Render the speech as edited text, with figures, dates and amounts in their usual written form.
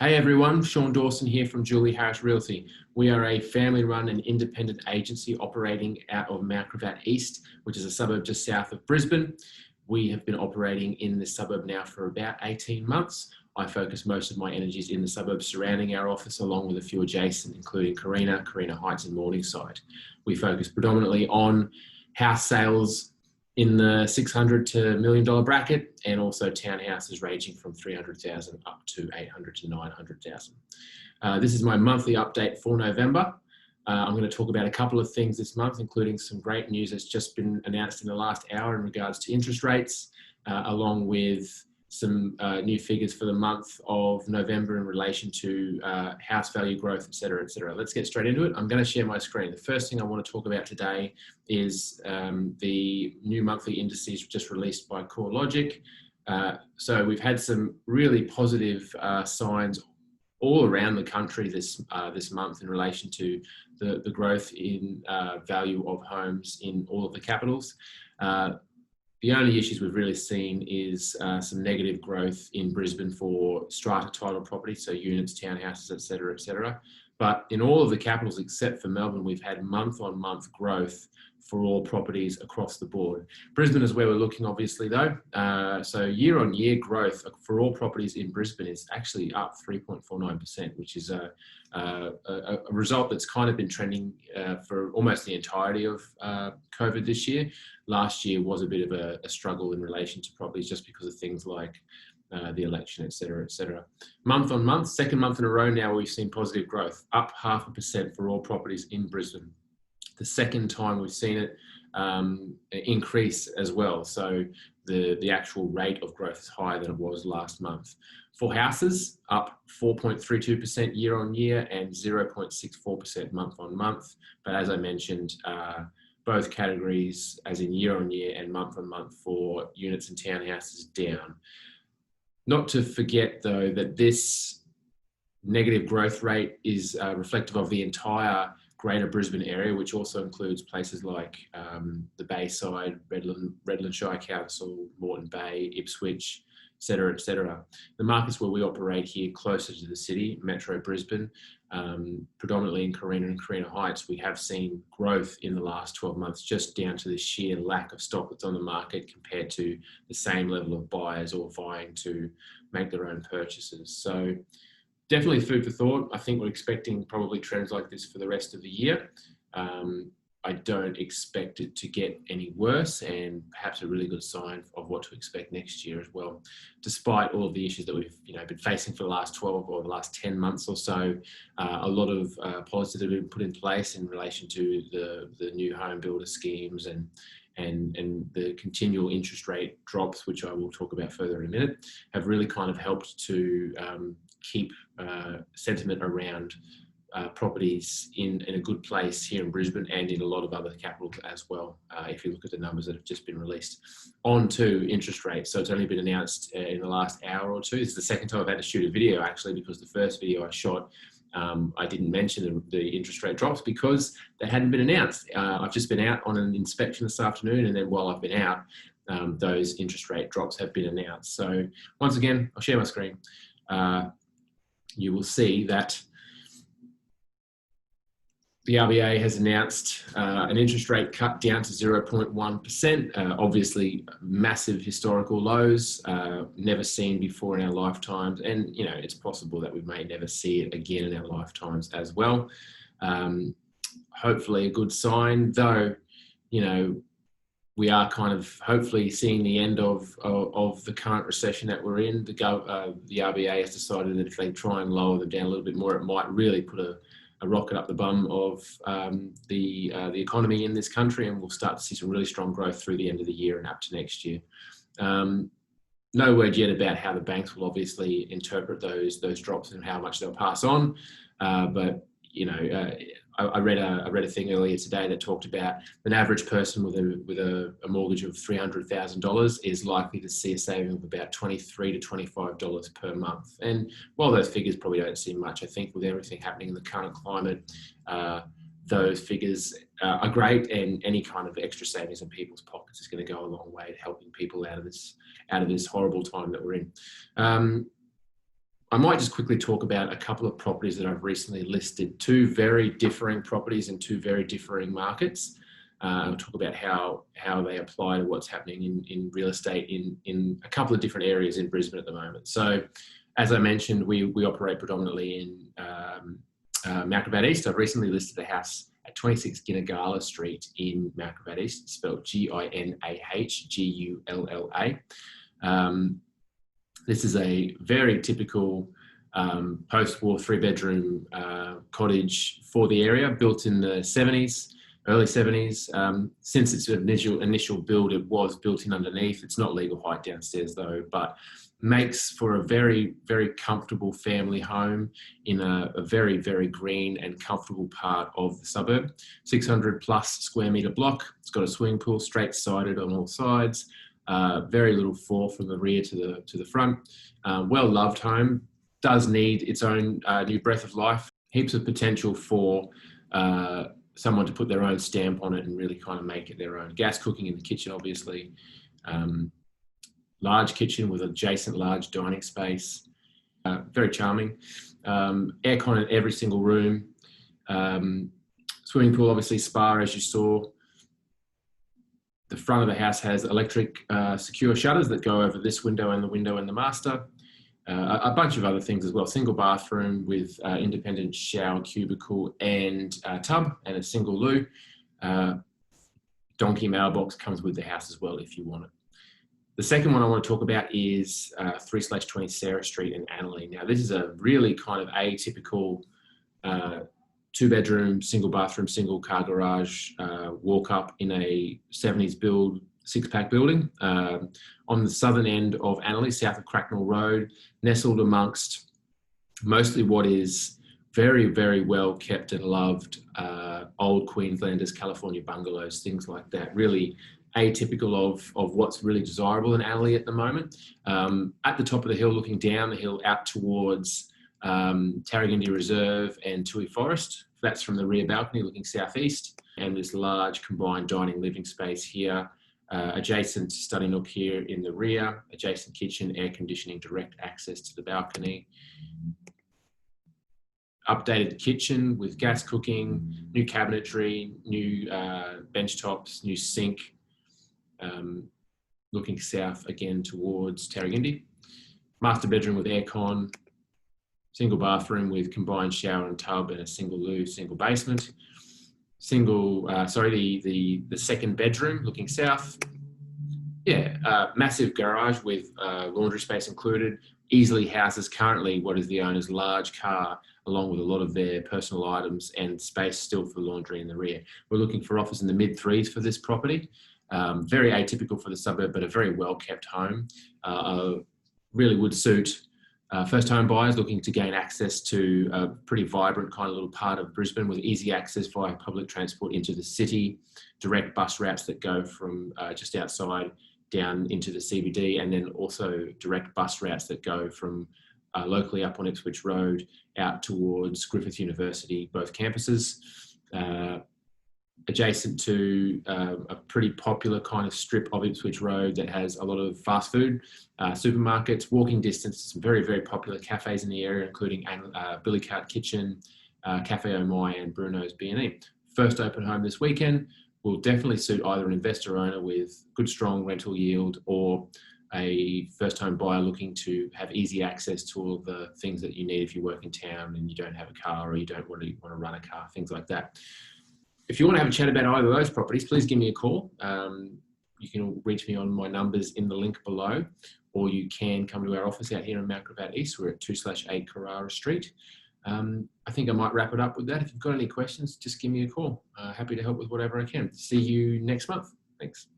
Hey everyone, Sean Dawson here from Julie Harris Realty. We are a family-run and independent agency operating out of Mount Gravatt East, which is a suburb just south of Brisbane. We have been operating in this suburb now for about 18 months. I focus most of my energies in the suburbs surrounding our office, along with a few adjacent, including Carina Heights and Morningside. We focus predominantly on house sales in the $600 to $1 million bracket, and also townhouses ranging from 300,000 up to 800 to 900,000. This is my monthly update for November. I'm going to talk about a couple of things this month, including some great news that's just been announced in the last hour in regards to interest rates, along with some new figures for the month of November in relation to house value growth, et cetera, et cetera. Let's get straight into it. I'm going to share my screen. The first thing I want to talk about today is the new monthly indices just released by CoreLogic. So we've had some really positive signs all around the country this month in relation to the growth in value of homes in all of the capitals. The only issues we've really seen is some negative growth in Brisbane for strata title property, so units, townhouses, et cetera, et cetera. But in all of the capitals except for Melbourne, we've had month-on-month growth for all properties across the board. Brisbane is where we're looking, obviously, though. So year-on-year growth for all properties in Brisbane is actually up 3.49%, which is a result that's kind of been trending for almost the entirety of COVID this year. Last year was a bit of a struggle in relation to properties just because of things like the election, et cetera, et cetera. Month on month, second month in a row now, we've seen positive growth, up 0.5% for all properties in Brisbane. The second time we've seen it increase as well. So the actual rate of growth is higher than it was last month. For houses, up 4.32% year on year and 0.64% month on month. But as I mentioned, both categories, as in year on year and month on month for units and townhouses, down. Not to forget, though, that this negative growth rate is reflective of the entire Greater Brisbane area, which also includes places like the Bayside, Redland Shire Council, Moreton Bay, Ipswich, et cetera, et cetera. The markets where we operate here closer to the city, Metro Brisbane, predominantly in Carina and Carina Heights, we have seen growth in the last 12 months, just down to the sheer lack of stock that's on the market compared to the same level of buyers or vying to make their own purchases. So definitely food for thought. I think we're expecting probably trends like this for the rest of the year. I don't expect it to get any worse, and perhaps a really good sign of what to expect next year as well. Despite all of the issues that we've been facing for the last 12 or the last 10 months or so, a lot of policies have been put in place in relation to the new home builder schemes and the continual interest rate drops, which I will talk about further in a minute, have really kind of helped to keep sentiment around properties in a good place here in Brisbane and in a lot of other capitals as well, if you look at the numbers that have just been released. On to interest rates. So it's only been announced in the last hour or two. This is the second time I've had to shoot a video, actually, because the first video I shot, I didn't mention the interest rate drops because they hadn't been announced. I've just been out on an inspection this afternoon, and then while I've been out, those interest rate drops have been announced. So once again, I'll share my screen. You will see that the RBA has announced an interest rate cut down to 0.1%. Obviously, massive historical lows, never seen before in our lifetimes. And, it's possible that we may never see it again in our lifetimes as well. Hopefully a good sign, though, we are kind of hopefully seeing the end of the current recession that we're in. The RBA has decided that if they try and lower them down a little bit more, it might really put a rocket up the bum of the economy in this country, and we'll start to see some really strong growth through the end of the year and up to next year. No word yet about how the banks will obviously interpret those drops and how much they'll pass on, but I read a thing earlier today that talked about an average person with a mortgage of $300,000 is likely to see a saving of about $23 to $25 per month. And while those figures probably don't seem much, I think with everything happening in the current climate, those figures are great, and any kind of extra savings in people's pockets is going to go a long way to helping people out of this horrible time that we're in. I might just quickly talk about a couple of properties that I've recently listed, two very differing properties in two very differing markets. I'll talk about how they apply to what's happening in real estate in a couple of different areas in Brisbane at the moment. So, as I mentioned, we operate predominantly in Mount Gravatt East. I've recently listed a house at 26 Ginagala Street in Mount Gravatt East, spelled Ginahgulla. This is a very typical post-war three-bedroom cottage for the area, built in the 70s. Early 70s. Since its initial build, it was built in underneath. It's not legal height downstairs though, but makes for a very, very comfortable family home in a very, very green and comfortable part of the suburb. 600 plus square metre block. It's got a swimming pool, straight sided on all sides. Very little fall from the rear to the front. Well loved home. Does need its own new breath of life. Heaps of potential for someone to put their own stamp on it and really kind of make it their own. Gas cooking in the kitchen, obviously. Large kitchen with adjacent large dining space. Very charming. Aircon in every single room. Swimming pool, obviously, spa, as you saw. The front of the house has electric secure shutters that go over this window and the master. A bunch of other things as well. Single bathroom with independent shower cubicle and tub and a single loo. Donkey mailbox comes with the house as well if you want it. The second one I want to talk about is 3/20 Sarah Street in Annerley. Now this is a really kind of atypical two-bedroom, single bathroom, single car garage walk up in a 70s build, six-pack building on the southern end of Annerley, south of Cracknell Road, nestled amongst mostly what is very, very well kept and loved old Queenslanders, California bungalows, things like that. Really atypical of what's really desirable in Annerley at the moment. At the top of the hill, looking down the hill out towards Tarragindi Reserve and Toohey Forest. That's from the rear balcony looking southeast, and this large combined dining living space here. Adjacent study nook here in the rear, adjacent kitchen, air conditioning, direct access to the balcony. Updated kitchen with gas cooking, new cabinetry, new bench tops, new sink, looking south again towards Tarragindi. Master bedroom with aircon, single bathroom with combined shower and tub and a single loo, single basement. The second bedroom looking south. Massive garage with laundry space included. Easily houses currently what is the owner's large car, along with a lot of their personal items and space still for laundry in the rear. We're looking for offers in the mid-3s for this property. Very atypical for the suburb, but a very well-kept home. Really would suit first home buyers looking to gain access to a pretty vibrant kind of little part of Brisbane with easy access via public transport into the city, direct bus routes that go from just outside down into the CBD, and then also direct bus routes that go from locally up on Ipswich Road out towards Griffith University, both campuses. Adjacent to a pretty popular kind of strip of Ipswich Road that has a lot of fast food, supermarkets, walking distance to some very, very popular cafes in the area, including Billy Cart Kitchen, Cafe Oh My and Bruno's B&E. First open home this weekend will definitely suit either an investor owner with good, strong rental yield or a first home buyer looking to have easy access to all the things that you need if you work in town and you don't have a car or you don't want to run a car, things like that. If you want to have a chat about either of those properties, please give me a call. You can reach me on my numbers in the link below, or you can come to our office out here in Mount Gravatt East. We're at 2/8 Carrara Street. I think I might wrap it up with that. If you've got any questions, just give me a call. Happy to help with whatever I can. See you next month. Thanks.